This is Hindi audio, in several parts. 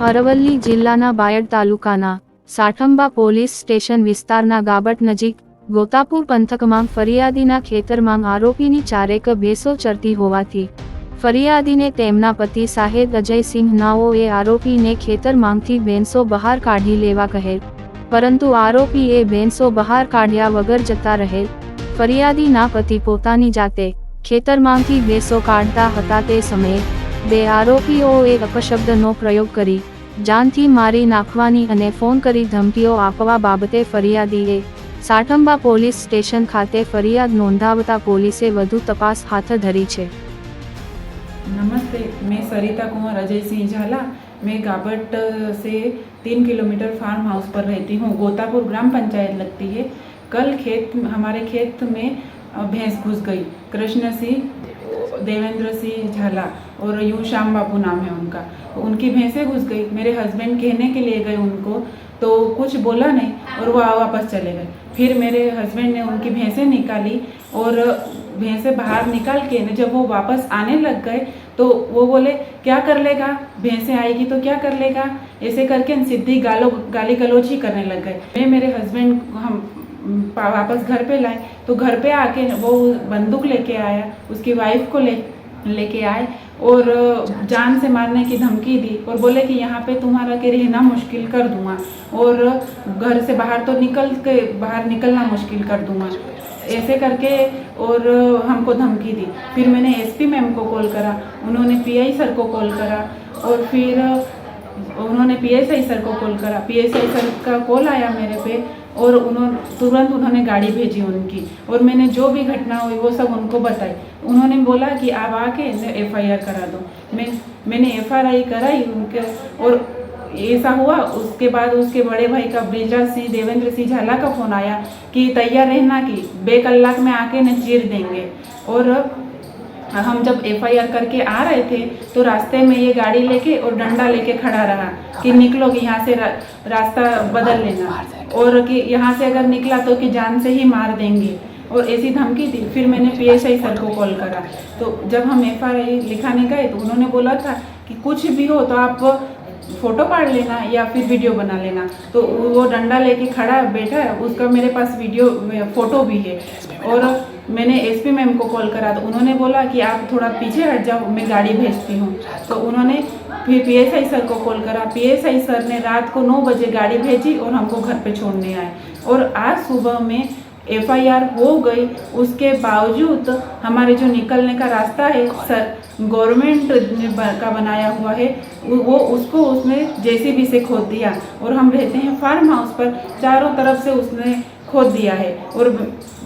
અરવલ્લી જિલ્લાના બાયડ તાલુકાના સાઠંબા પોલીસ સ્ટેશન વિસ્તારના ગાબટ નજીક ગોતાપુર પંથકમાં ફરિયાદીના ખેતરમાં આરોપીની ચારેક ભેંસો ચરતી હોવાથી ફરિયાદીને તેમના પતિ સાહેબ અજયસિંહ નાઓએ આરોપીને ખેતરમાંથી ભેંસો બહાર કાઢી લેવા કહેલ, પરંતુ આરોપીએ ભેંસો બહાર કાઢ્યા વગર જતા રહેલ। ફરિયાદીના પતિ પોતાની જાતે ખેતરમાંથી ભેંસો કાઢતા હતા તે સમયે બે આરોપીઓએ અપશબ્દનો પ્રયોગ કરી જાનથી મારી નાખવાની અને ફોન કરી ધમકીઓ આપવા બાબતે ફરિયાદીએ સાઠંબા પોલીસ સ્ટેશન ખાતે ફરિયાદ નોંધાવતા પોલીસે વધુ તપાસ હાથ ધરી છે। नमस्ते, मैं सरिता कुमार अजय सिंह झाला। मैं गाबट से 3 किलोमीटर फार्म हाउस पर रहती हूँ। गोतापुर ग्राम पंचायत लगती है। कल हमारे खेत में भैंस घुस गई। कृष्ण सिंह, देवेंद्र सिंह झाला और यूं श्याम बाबू नाम है उनका। उनकी भैंसें घुस गई। मेरे हस्बैंड कहने के लिए गए उनको, तो कुछ बोला नहीं और वो वापस चले गए। फिर मेरे हस्बैंड ने उनकी भैंसें निकाली और भैंसें बाहर निकाल के जब वो वापस आने लग गए तो वो बोले क्या कर लेगा, भैंसें आएगी तो क्या कर लेगा, ऐसे करके सीधी गाली गलौज ही करने लग गए। मैं मेरे हस्बैंड हम वापस घर पे लाए तो घर पे आके वो बंदूक लेके आया, उसकी वाइफ को लेके आए और जान से मारने की धमकी दी और बोले कि यहाँ पे तुम्हारा के रहना मुश्किल कर दूंगा और घर से बाहर तो बाहर निकलना मुश्किल कर दूंगा, ऐसे करके और हमको धमकी दी। फिर मैंने एसपी मैम को कॉल करा, उन्होंने पीआई सर को कॉल करा और फिर उन्होंने पीएसआई सर को कॉल करा। पीएसआई सर का कॉल आया मेरे पे और उन्होंने गाड़ी भेजी उनकी और मैंने जो भी घटना हुई वो सब उनको बताई। उन्होंने बोला कि आप आके एफआईआर करा दो। मैंने एफआईआर कराई उनके और ऐसा हुआ। उसके बाद उसके बड़े भाई का ब्रिजराज सिंह, देवेंद्र सिंह झाला का फ़ोन आया कि तैयार रहना कि 2 कलाक में आके न चीर देंगे। और हम जब एफआईआर करके आ रहे थे तो रास्ते में ये गाड़ी लेके और डंडा लेके खड़ा रहा कि निकलो कि यहाँ से रास्ता बदल लेना और कि यहाँ से अगर निकला तो कि जान से ही मार देंगे और ऐसी धमकी दी। फिर मैंने पीएसआई सर को कॉल करा। तो जब हम एफआईआर लिखाने गए तो उन्होंने बोला था कि कुछ भी हो तो आप फ़ोटो पाड़ लेना या फिर वीडियो बना लेना। तो वो डंडा लेके खड़ा बैठा है, उसका मेरे पास फ़ोटो भी है। और मैंने एसपी मैम को कॉल करा तो उन्होंने बोला कि आप थोड़ा पीछे हट जाओ, मैं गाड़ी भेजती हूँ। तो उन्होंने फिर पीएसआई सर को कॉल करा। पीएसआई सर ने रात को 9 बजे गाड़ी भेजी और हमको घर पे छोड़ने आए। और आज सुबह में एफआईआर हो गई, उसके बावजूद हमारे जो निकलने का रास्ता है सर गवर्नमेंट का बनाया हुआ है वो उसने जेसीबी से खोद दिया और हम रहते हैं फार्म हाउस पर, चारों तरफ से उसने खोद दिया है और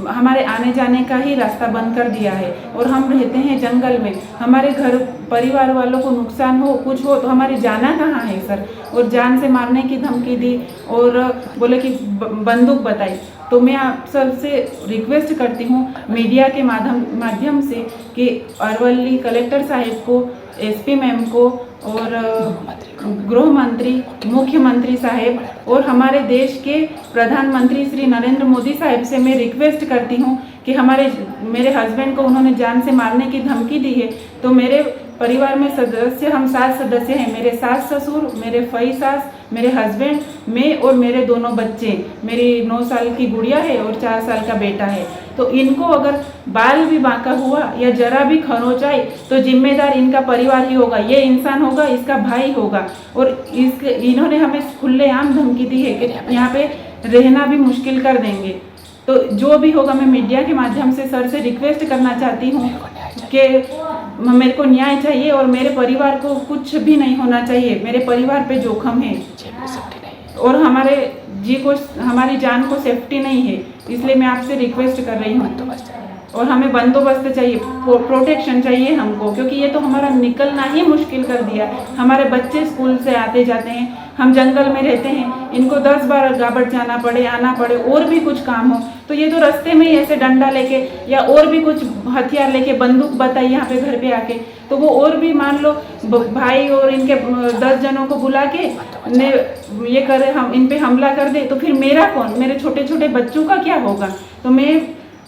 हमारे आने जाने का ही रास्ता बंद कर दिया है। और हम रहते हैं जंगल में, हमारे घर परिवार वालों को नुकसान हो कुछ हो तो हमारी जाना कहाँ है सर। और जान से मारने की धमकी दी और बोले कि बंदूक बताई। तो मैं आप सबसे रिक्वेस्ट करती हूँ मीडिया के माध्यम से कि अरवल्ली कलेक्टर साहिब को, एसपी मैम को और गृह मंत्री, मुख्यमंत्री साहब और हमारे देश के प्रधानमंत्री श्री नरेंद्र मोदी साहब से मैं रिक्वेस्ट करती हूँ कि मेरे हस्बैंड को उन्होंने जान से मारने की धमकी दी है। तो मेरे परिवार में सदस्य हम 7 सदस्य हैं। मेरे सास ससुर, मेरे फई सास, मेरे हस्बैंड, मैं और मेरे दोनों बच्चे। मेरी 9 साल की गुड़िया है और 4 साल का बेटा है। तो इनको अगर बाल भी बांका हुआ या जरा भी खरोच आई तो जिम्मेदार इनका परिवार ही होगा, ये इंसान होगा, इसका भाई होगा। और इन्होंने हमें खुलेआम धमकी दी है कि यहाँ पे रहना भी मुश्किल कर देंगे। तो जो भी होगा मैं मीडिया के माध्यम से सर से रिक्वेस्ट करना चाहती हूँ कि मेरे को न्याय चाहिए और मेरे परिवार को कुछ भी नहीं होना चाहिए। मेरे परिवार पे जोखम है और हमारी जान को सेफ्टी नहीं है, इसलिए मैं आपसे रिक्वेस्ट कर रही हूँ। और हमें बंदोबस्त चाहिए, प्रोटेक्शन चाहिए हमको, क्योंकि ये तो हमारा निकलना ही मुश्किल कर दिया। हमारे बच्चे स्कूल से आते जाते हैं, हम जंगल में रहते हैं, इनको 10 बार गाबट जाना पड़े, आना पड़े और भी कुछ काम हो तो ये तो रास्ते में ही ऐसे डंडा लेके या और भी कुछ हथियार लेके बंदूक बताई यहाँ पे घर पे आके, तो वो और भी मान लो भाई और इनके 10 जनों को बुला के ये करे, हम इन पे हमला कर दे तो फिर मेरा कौन, मेरे छोटे छोटे बच्चों का क्या होगा। तो मैं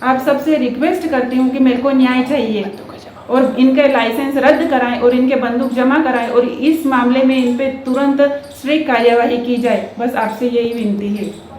आप सबसे रिक्वेस्ट करती हूँ कि मेरे को न्याय चाहिए। और इनके लाइसेंस रद्द कराएं और इनके बंदूक जमा कराएं और इस मामले में इन पे तुरंत स्ट्रिक्ट कार्यवाही की जाए। बस आपसे यही विनती है।